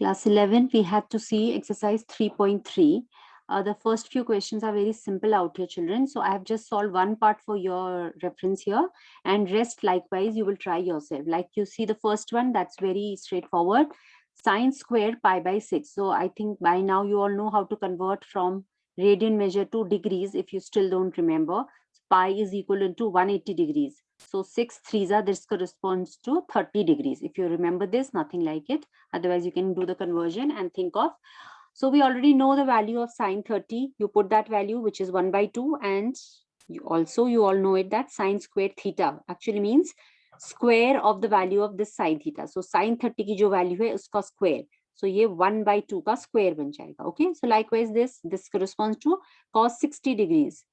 Class 11, we had to see exercise 3.3. The first few questions are very simple out here, children. So I have just solved one part for your reference here, and rest likewise you will try yourself. Like you see the first one, that's very straightforward. Sine squared pi by 6. So I think by now you all know how to convert from radian measure to degrees if you still don't remember. So pi is equal to 180 degrees. So 6 threes are, this corresponds to 30 degrees. If you remember this, nothing like it. Otherwise, you can do the conversion and think of. So we already know the value of sine 30. You put that value, which is 1 by 2. And you all know it that sine squared theta actually means square of the value of this sine theta. So sine 30 की जो value है उसका square. So ये 1 by 2 का square बन जाएगा. Okay. So likewise this corresponds to cos 60 degrees.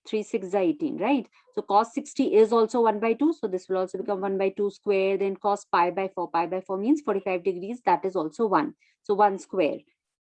3 6 is 18, right? So cos 60 is also 1 by 2. So this will also become 1 by 2 square. Then cos pi by 4. Pi by 4 means 45 degrees. That is also 1. So 1 square,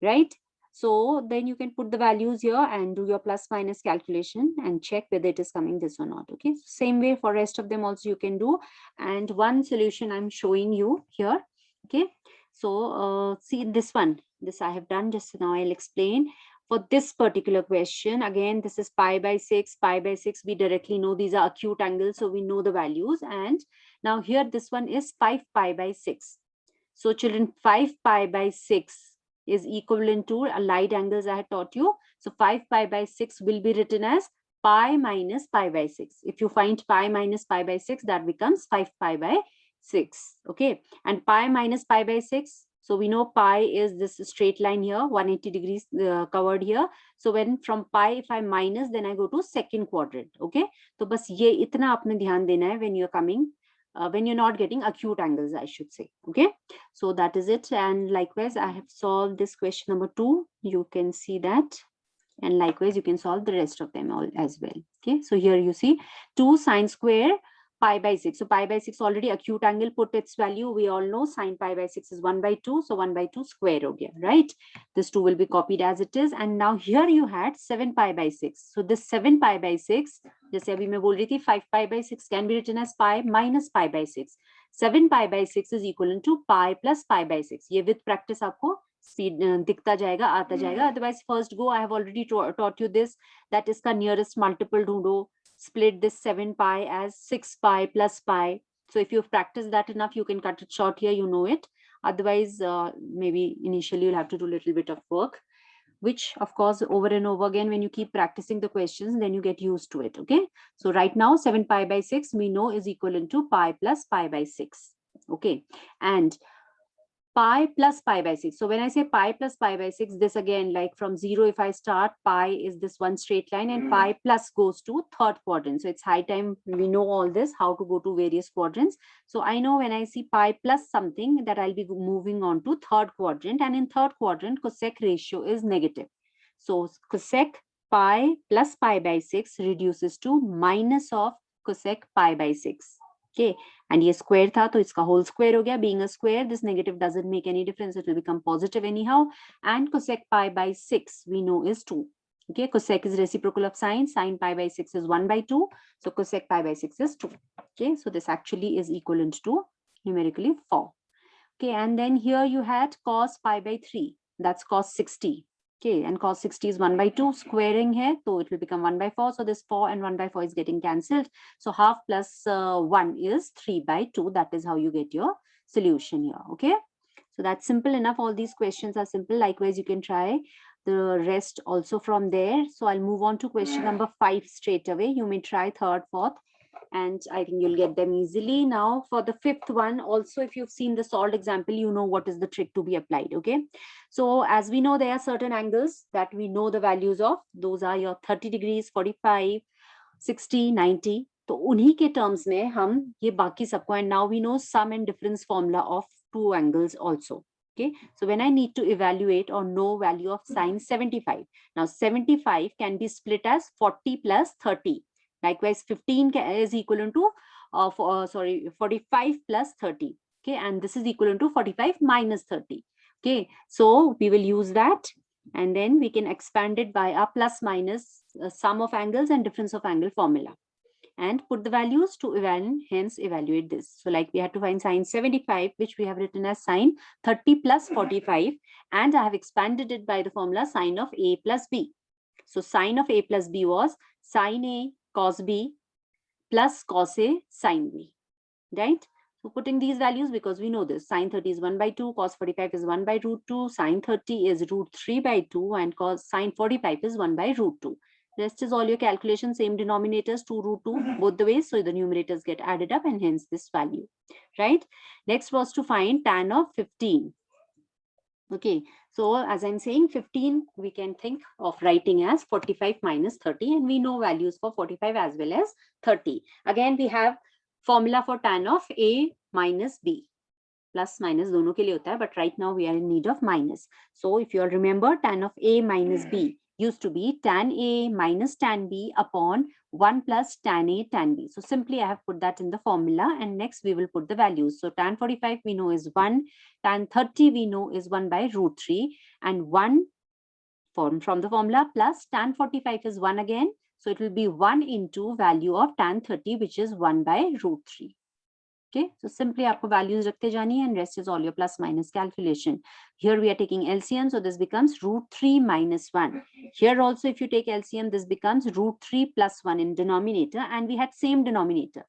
right? So then you can put the values here and do your plus minus calculation and check whether it is coming this or not. Okay. Same way for rest of them also you can do. And one solution I'm showing you here. Okay. So see this one. This I have done just now. I'll explain. For this particular question, again, this is pi by 6, pi by 6. We directly know these are acute angles, so we know the values. And now here, this one is 5 pi by 6. So children, 5 pi by 6 is equivalent to a light angles I had taught you. So 5 pi by 6 will be written as pi minus pi by 6. If you find pi minus pi by 6, that becomes 5 pi by 6. Okay. And pi minus pi by 6. So we know pi is this straight line here, 180 degrees covered here. So when from pi, if I minus, then I go to second quadrant. Okay. So बस ये इतना आपने ध्यान देना है when you're coming, when you're not getting acute angles, I should say. Okay. So that is it. And likewise, I have solved this question number 2. You can see that. And likewise, you can solve the rest of them all as well. Okay. So here you see 2 sine square pi by 6. So pi by 6 already acute angle put its value. We all know sine pi by 6 is 1 by 2. So 1 by 2 square ho gaya, right? This 2 will be copied as it is. And now here you had 7 pi by 6. So this 7 pi by 6, जैसे अभी मैं बोल रही थी 5 pi by 6 can be written as pi minus pi by 6. 7 pi by 6 is equivalent to pi plus pi by 6. ये with practice आपको दिखता जाएगा, आता जाएगा. Otherwise, first go, I have already taught you this, that इसका nearest multiple ढूंढो. Split this 7 pi as 6 pi plus pi. So if you've practiced that enough, you can cut it short here, you know it. Otherwise, maybe initially you'll have to do a little bit of work, which of course over and over again, when you keep practicing the questions, then you get used to it. Okay. So right now 7 pi by 6 we know is equivalent to pi plus pi by 6. Okay. And pi plus pi by 6. So when I say pi plus pi by 6, this again, like from 0, if I start, pi is this one straight line and pi plus goes to third quadrant. So it's high time we know all this, how to go to various quadrants. So I know when I see pi plus something that I'll be moving on to third quadrant, and in third quadrant, cosec ratio is negative. So cosec pi plus pi by 6 reduces to minus of cosec pi by 6. Okay. And ये square था तो इसका whole square हो गया. Being a square, this negative doesn't make any difference. It will become positive anyhow. And cosec pi by 6 we know is 2. Okay, cosec is reciprocal of sine. Sine pi by 6 is 1 by 2. So cosec pi by 6 is 2. Okay, so this actually is equivalent to numerically 4. Okay, and then here you had cos pi by 3. That's cos 60. Okay, and cos 60 is 1 by 2, squaring here, so it will become 1 by 4. So this 4 and 1 by 4 is getting cancelled. So half plus 1 is 3 by 2. That is how you get your solution here. Okay, so that's simple enough. All these questions are simple. Likewise, you can try the rest also from there. So I'll move on to question number 5 straight away. You may try third, fourth, and I think you'll get them easily. Now for the fifth one, also if you've seen the solved example, you know what is the trick to be applied. Okay, so as we know, there are certain angles that we know the values of. Those are your 30 degrees, 45, 60, 90. तो उन्हीं के terms में हम ये बाकी सबको, and now we know sum and difference formula of two angles also. Okay, so when I need to evaluate or know value of sine 75, now 75 can be split as 40 plus 30. Likewise, 15 is equivalent to 45 plus 30. Okay, and this is equivalent to 45 minus 30. Okay, so we will use that, and then we can expand it by a plus minus sum of angles and difference of angle formula. and put the values to hence evaluate this. So like we had to find sine 75, which we have written as sine 30 plus 45, and I have expanded it by the formula sine of a plus b. So sine of a plus b was sine a cos b plus cos a sine b, right? So putting these values, because we know this, sine 30 is 1 by 2, cos 45 is 1 by root 2, sine 30 is root 3 by 2, and cos sine 45 is 1 by root 2. Rest is all your calculation, same denominators, 2 root 2, both the ways. So the numerators get added up and hence this value, right? Next was to find tan of 15. Okay, so as I'm saying, 15, we can think of writing as 45 minus 30, and we know values for 45 as well as 30. Again, we have formula for tan of a minus b. Plus minus दोनों के लिए होता है, but right now we are in need of minus. So if you all remember, tan of a minus b used to be tan a minus tan b upon 1 plus tan a tan b. So simply I have put that in the formula, and next we will put the values. So tan 45 we know is 1, tan 30 we know is 1 by root 3, and 1 from the formula plus tan 45 is 1 again. So it will be 1 into value of tan 30, which is 1 by root 3. Okay, so simply आपको values रखते जानी है, and rest is all your plus minus calculation. Here we are taking LCM, so this becomes root 3 minus 1. Here also, if you take LCM, this becomes root 3 plus 1 in denominator, and we had same denominator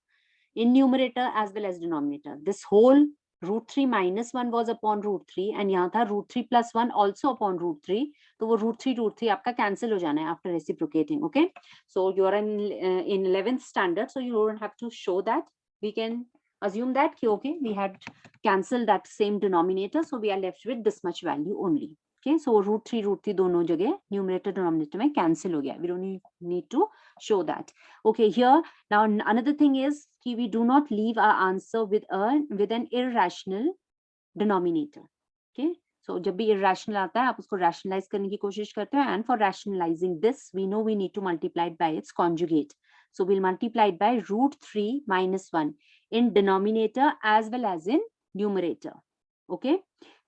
in numerator as well as denominator. This whole root 3 minus 1 was upon root 3, and यहाँ था root 3 plus 1 also upon root 3. तो वो root 3 आपका cancel हो जाना है after reciprocating. Okay, so you are in 11th standard, so you don't have to show that. We can assume that okay, we had cancelled that same denominator, so we are left with this much value only. Okay, so root 3 दोनों जगह numerator denominator में cancel हो गया. We don't need to show that. Okay, here now another thing is we do not leave our answer with an irrational denominator. Okay, so जब भी irrational आता है, आप उसको rationalize करने की कोशिश करते हैं, and for rationalizing this, we know we need to multiply it by its conjugate. So we'll multiply it by root 3 minus 1 in denominator as well as in numerator. Okay,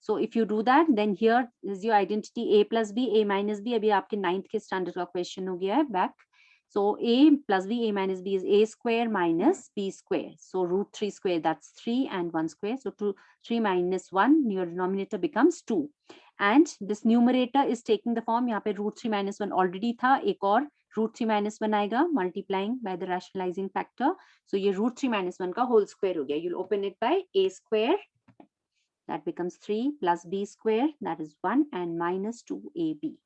so if you do that, then here is your identity a plus b, a minus b. अभी आपके 9th के standard का question हो गया है back. So a plus b, a minus b is a square minus b square. So root 3 square, that's 3, and 1 square. So 3 minus 1, your denominator becomes 2. And this numerator is taking the form, यहाँ पे root 3 minus 1 already था, एक और root 3 minus 1 आएगा, multiplying by the rationalizing factor. So ये root 3 minus 1 का whole square हो गया. You'll open it by a square, that becomes 3, plus b square, that is 1, and minus 2ab.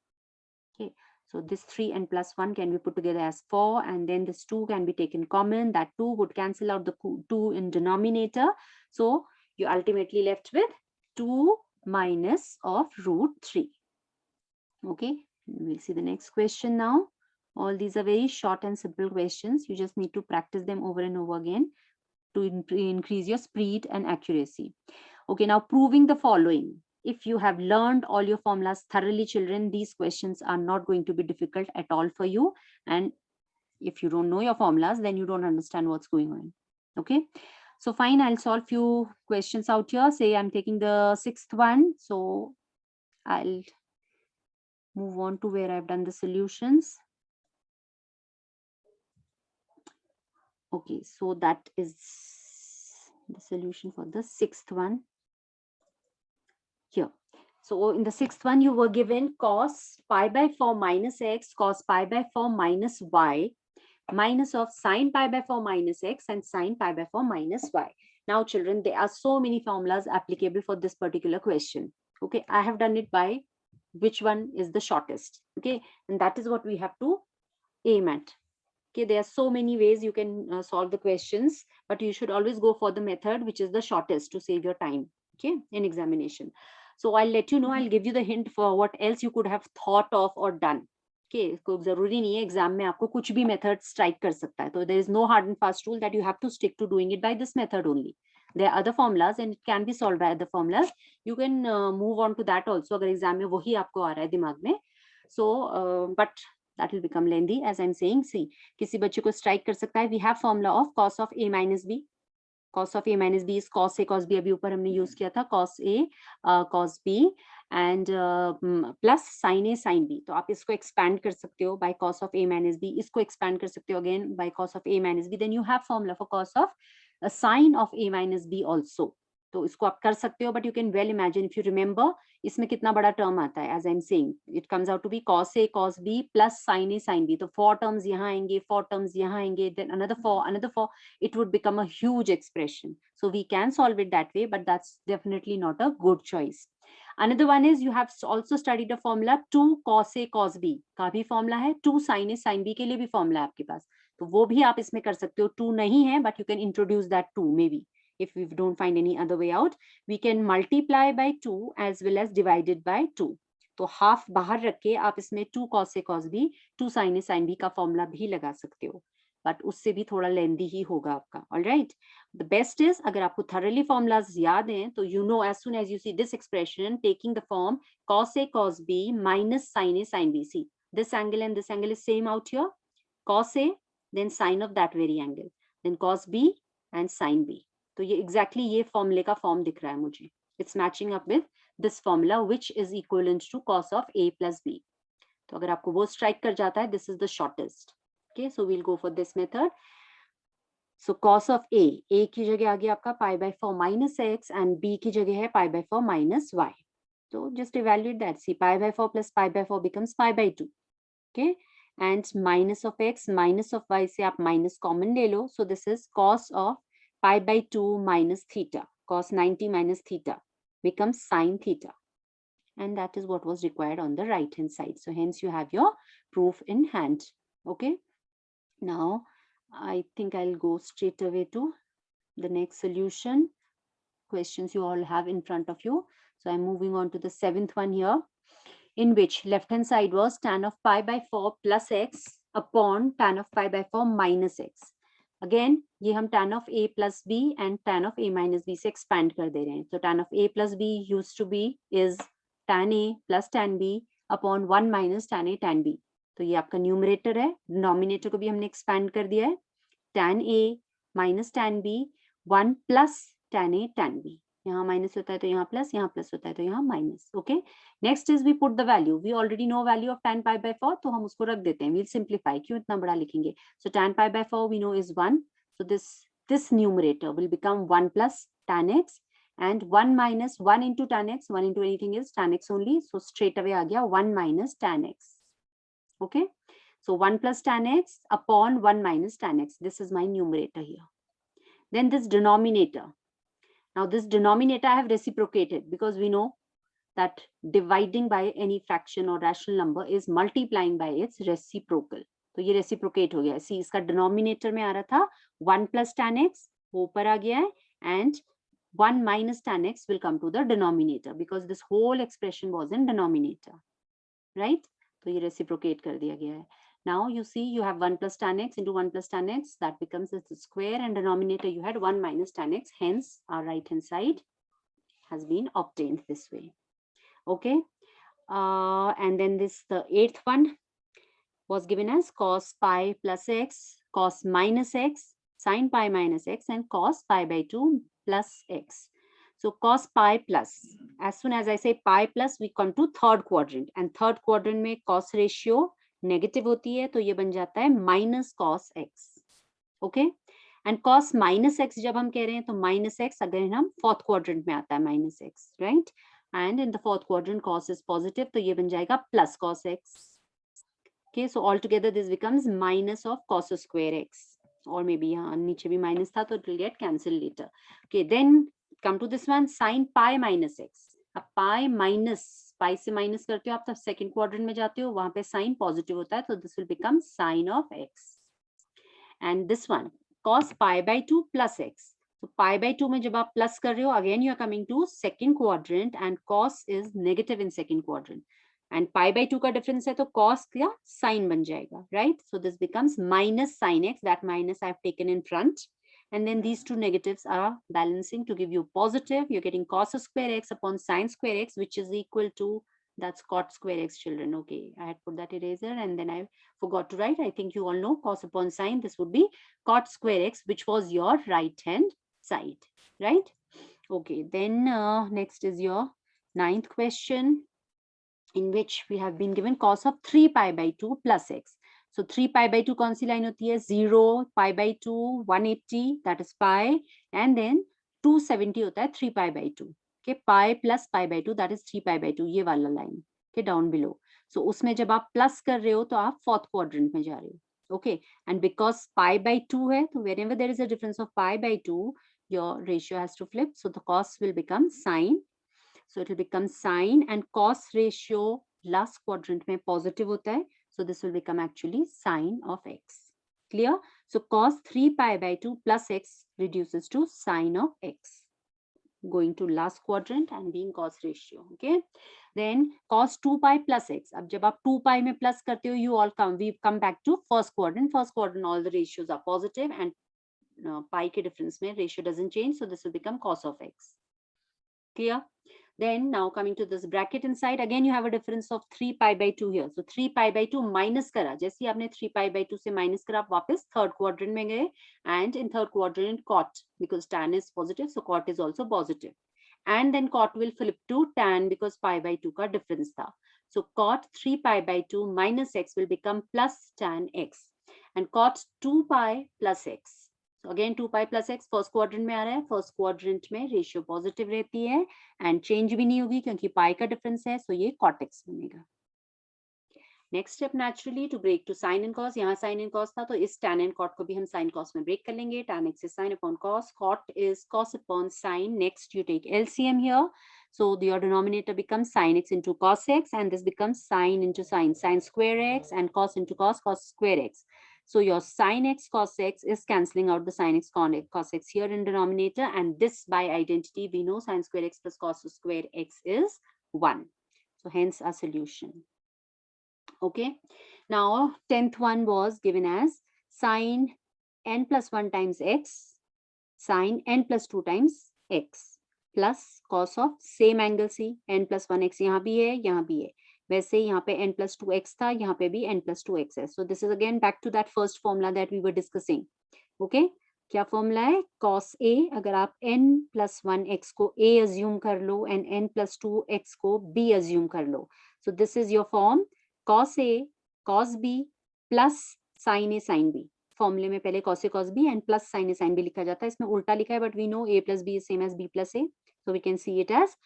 Okay, so this 3 and plus 1 can be put together as 4, and then this 2 can be taken common. That 2 would cancel out the 2 in denominator. So you're ultimately left with 2 minus of root 3. Okay, we'll see the next question now. All these are very short and simple questions. You just need to practice them over and over again to increase your speed and accuracy. Okay, now proving the following. If you have learned all your formulas thoroughly, children, these questions are not going to be difficult at all for you. And if you don't know your formulas, then you don't understand what's going on. Okay, so fine, I'll solve few questions out here. Say I'm taking the 6th one. So I'll move on to where I've done the solutions. Okay, so that is the solution for the 6th one here. So in the 6th one, you were given cos pi by 4 minus x, cos pi by 4 minus y, minus of sin pi by 4 minus x, and sin pi by 4 minus y. Now, children, there are so many formulas applicable for this particular question. Okay, I have done it by which one is the shortest. Okay, and that is what we have to aim at. Okay, there are so many ways you can solve the questions, but you should always go for the method which is the shortest to save your time, okay, in examination. So I'll let you know, I'll give you the hint for what else you could have thought of or done. Okay, जरूरी नहीं है exam में आपको कुछ भी method strike कर सकता है. So there is no hard and fast rule that you have to stick to doing it by this method only. There are other formulas and it can be solved by other formulas. You can move on to that also अगर exam में वही आपको आ रहा है दिमाग में. So but that will become lengthy. As I'm saying, see, किसी बच्चे को strike कर सकता है. We have formula of cos of a minus b. cos of a minus b is cos a cos b, अभी ऊपर हमने यूज किया था cos a cos b and plus sin a sin b. तो आप इसको expand कर सकते हो by cos of a minus b, इसको expand कर सकते हो again by cos of a minus b. Then you have formula for cos of a sin of a minus b also. तो इसको आप कर सकते हो, but you can well imagine if you remember इसमें कितना बड़ा टर्म आता है. As I'm saying, it comes out to be cos a cos b plus sin a sin b. तो 4 terms यहाँ आएंगे, 4 terms यहाँ आएंगे, then another 4, it would become a huge expression. So we can solve it that way, but that's definitely not a good choice. Another one is you have also studied a formula 2 cos a cos b का भी formula है, 2 sin a sin b के लिए भी formula है आपके पास, तो वो भी आप इसमें कर सकते हो. 2 नहीं है, but you can introduce that 2 maybe. If we don't find any other way out, we can multiply by 2 as well as divided by 2. तो half बाहर रख के आप इसमें 2 cos a cos b 2 sin a sin b का formula भी लगा सकते हो, बट उससे भी थोड़ा लेंदी ही होगा आपका. ऑलराइट, द बेस्ट इज अगर आपको थरली फॉर्मूलाज याद हैं तो you know as soon as you see this expression taking the form cos a cos b minus sin a sin b. See, this angle and this angle is same out here. Cos a, then sin of that very angle, then cos b and sin b. तो ये exactly ये फॉर्मूले का form दिख रहा है मुझे. It's matching up with this formula which is equivalent to cos of a plus b. तो अगर आपको वो स्ट्राइक कर जाता है, this is the shortest. Okay, so we'll go for this method. So cos of a की जगह आ गया आपका pi by 4 minus x and b की जगह है pi by 4 minus y. So just evaluate that. See, pi by 4 plus pi by 4 becomes pi by 2. Okay, and minus of x minus of y से आप minus common ले लो. So this is cos of pi by 2 minus theta. Cos 90 minus theta becomes sin theta. And that is what was required on the right hand side. So hence you have your proof in hand. Okay. Now I think I'll go straight away to the next solution. Questions you all have in front of you. So I'm moving on to the 7th one here, in which left hand side was tan of pi by 4 plus x upon tan of pi by 4 minus x. Again, ये हम tan of a plus b and tan of a minus b से expand कर दे रहे हैं. So tan of a plus b used to be is tan a plus tan b upon 1 minus tan a tan b. तो ये आपका numerator है. Denominator को भी हमने एक्सपैंड कर दिया है. tan a minus tan b 1 plus tan a tan b. यहाँ माइनस होता है तो यहाँ प्लस, यहाँ प्लस होता है तो यहाँ minus. Okay, next is we put the value. We already know value of tan pi by 4, तो हम उसको रख देते हैं. We'll simplify. क्यों इतना बड़ा लिखेंगे? So tan pi by 4 we know is 1. So this numerator will become 1 plus tan x, and 1 minus 1 into tan x, 1 into anything is tan x only. So straight away आ गया 1 minus tan x. Okay, so 1 plus tan x upon 1 minus tan x. This is my numerator here. Then this denominator. Now this denominator I have reciprocated because we know that dividing by any fraction or rational number is multiplying by its reciprocal. तो ये reciprocate हो गया. सी, इसका denominator में आ रहा था 1 plus tan x, वो ऊपर आ गया है, and 1 minus tan x will come to the denominator because this whole expression was in denominator, right? तो ये रेसिप्रोकेट कर दिया गया है. Now you see you have 1 plus tan x into 1 plus tan x, that becomes the square, and denominator you had 1 minus tan x. Hence our right hand side has been obtained this way. Okay, and then this the 8th one was given as cos pi plus x, cos minus x, sin pi minus x, and cos pi by 2 plus x. So cos pi plus, as soon as I say pi plus, we come to third quadrant, and third quadrant में cos ratio negative होती है, तो ये बन जाता है minus cos x. Okay, and cos minus x जब हम कह रहे हैं तो minus x अगर हम fourth quadrant में आता है minus x, right? And in the fourth quadrant cos is positive, तो ये बन जाएगा plus cos x. Okay, so altogether this becomes minus of cos square x, or maybe यहाँ नीचे भी minus था तो it will get cancelled later. Okay, then come to this one, sin pi minus x. अब pi minus, pi से minus करते हो आप तब second quadrant में जाते हो, वहाँ पे sin positive होता है, तो this will become sin of x. And this one, cos pi by 2 plus x. So pi by 2 में जब आप plus कर रहे हो, again you are coming to second quadrant, and cos is negative in second quadrant. And pi by 2 का difference है तो cos क्या sin बन जाएगा, right? So this becomes minus sin x. That minus I have taken in front, and then these two negatives are balancing to give you positive. You're getting cos square x upon sin square x, which is equal to, that's cot square x, children. Okay, I had put that eraser and then I forgot to write. I think you all know cos upon sin. This would be cot square x, which was your right hand side, right? Okay, then next is your 9th question, in which we have been given cos of 3 pi by 2 plus x. So 3 pi by 2 कौन सी line होती है? 0, pi by 2, 180, that is pi, and then 270 होता है 3 pi by 2. Okay, pi plus pi by 2, that is 3 pi by 2, ये वाला line. Okay, down below. So उसमें जब आप plus कर रहे हो तो आप fourth quadrant में जा रहे हो. Okay, and because pi by 2 है, तो whenever there is a difference of pi by 2, your ratio has to flip. So the cos will become sine. So it will become sine, and cos ratio last quadrant में positive होता है. So this will become actually sine of x. Clear? So cos 3 pi by 2 plus x reduces to sine of x. Going to last quadrant and being cos ratio. Okay. Then cos 2 pi plus x. अब जब आप 2 pi में plus करते हो, we come back to first quadrant. First quadrant, all the ratios are positive, and pi के difference में ratio doesn't change. So this will become cos of x. Clear? Then now coming to this bracket inside, again you have a difference of 3 pi by 2 here. So 3 pi by 2 minus करा, जैसे आपने 3 pi by 2 से minus करा, आप वापस third quadrant में गए, and in third quadrant cot, because tan is positive, so cot is also positive. And then cot will flip to tan because pi by 2 का difference था. So cot 3 pi by 2 minus x will become plus tan x. And cot 2 pi plus x. So again 2 pi plus x first quadrant में आ रहा है, first quadrant में ratio positive रहती है, and change भी नहीं होगी क्योंकि pi का difference है, so ये cot x बनेगा. Next step naturally to break to sin and cos. यहाँ sin and cos था, तो इस tan and cot को भी हम sin cos में break कर लेंगे. Tan x is sin upon cos, cot is cos upon sin. Next you take LCM here, so your denominator becomes sin x into cos x, and this becomes sin into sin, sin square x, and cos into cos, cos square x. So your sin x cos x is cancelling out the sin x cos x here in denominator, and this by identity we know sin square x plus cos square x is 1. So hence our solution. Okay, now 10th one was given as sin n plus 1 times x, sin n plus 2 times x plus cos of same angle C, n plus 1 x यहाँ भी है, यहाँ भी है. वैसे यहाँ पे n plus 2 x था, यहाँ पे भी n plus 2 x है. So this is again back to that first formula that we were discussing. Okay, क्या फॉर्मूला है? cos a, अगर आप n plus 1 x को a assume कर लो and n plus 2 x को b assume कर लो. So this is your form, cos a cos b plus sin a sin b. फॉर्मूले में पहले cos a cos b and plus sin a sin b लिखा जाता है. इसमें उल्टा लिखा है, but we know a plus b is same as b plus a, so we can see it as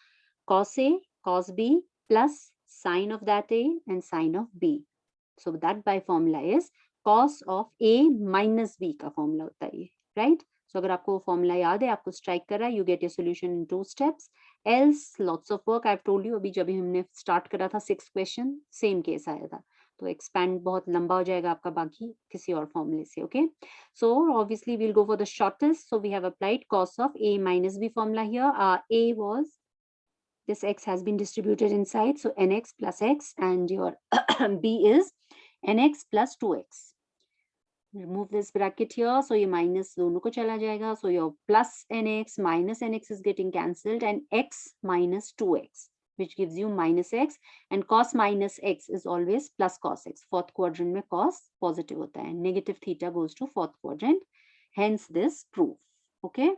cos a cos b plus sin of that a and sin of b. So that by formula is cos of a minus b का formula होता है ये, right? So अगर आपको formula याद है, आपको strike कर रहा है, you get your solution in 2 steps. Else lots of work. I've told you, अभी जब हमने start करा था 6th question, same case आया था. तो expand बहुत लंबा हो जाएगा आपका बाकी किसी और formula से. Okay, so obviously we'll go for the shortest. So we have applied cos of a minus b formula here. A was this x has been distributed inside, so nx plus x, and your b is nx plus 2x. Remove this bracket here, so your minus दोनों को चला जाएगा, so your plus nx minus nx is getting cancelled, and x minus 2x, which gives you minus x, and cos minus x is always plus cos x. Fourth quadrant में cos positive होता है, negative theta goes to fourth quadrant, hence this proof. Okay,